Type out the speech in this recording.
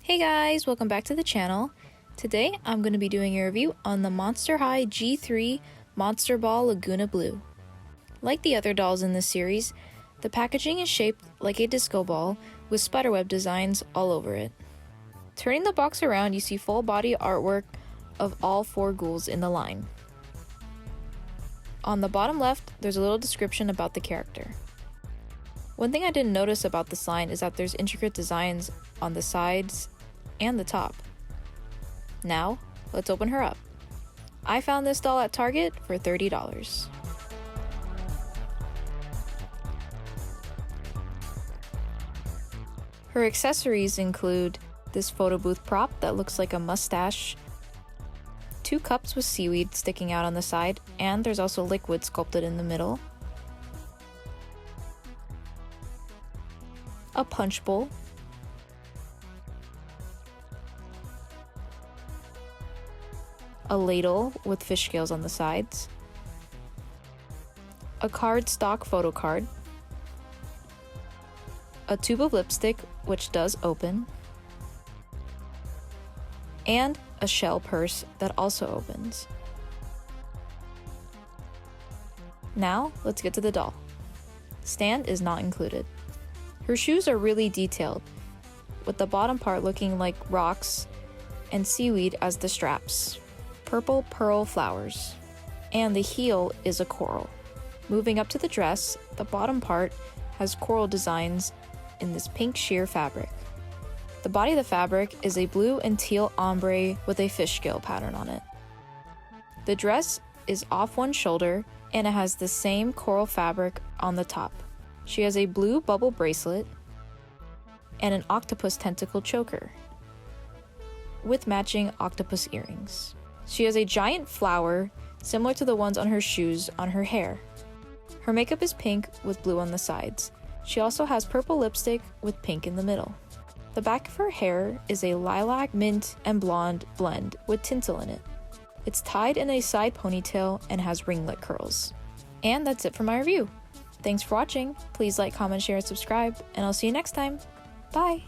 Hey guys, welcome back to the channel. Today I'm going to be doing a review on the Monster High G3 Monster Ball Lagoona Blue. Like the other dolls in this series, the packaging is shaped like a disco ball with spiderweb designs all over it. Turning the box around, you see full body artwork of all 4 ghouls in the line. On the bottom left, there's a little description about the character. One thing I didn't notice about this line is that there's intricate designs on the sides and the top. Now, let's open her up. I found this doll at Target for $30. Her accessories include this photo booth prop that looks like a mustache, 2 cups with seaweed sticking out on the side, and there's also liquid sculpted in the middle, a punch bowl, a ladle with fish scales on the sides, a cardstock photo card, a tube of lipstick which does open, and a shell purse that also opens. Now, let's get to the doll. Stand is not included. Her shoes are really detailed, with the bottom part looking like rocks and seaweed as the straps, purple pearl flowers, and the heel is a coral. Moving up to the dress, the bottom part has coral designs in this pink sheer fabric. The body of the fabric is a blue and teal ombre with a fish scale pattern on it. The dress is off one shoulder and it has the same coral fabric on the top. She has a blue bubble bracelet and an octopus tentacle choker with matching octopus earrings. She has a giant flower similar to the ones on her shoes on her hair. Her makeup is pink with blue on the sides. She also has purple lipstick with pink in the middle. The back of her hair is a lilac, mint, and blonde blend with tinsel in it. It's tied in a side ponytail and has ringlet curls. And that's it for my review. Thanks for watching. Please like, comment, share, and subscribe, and I'll see you next time. Bye!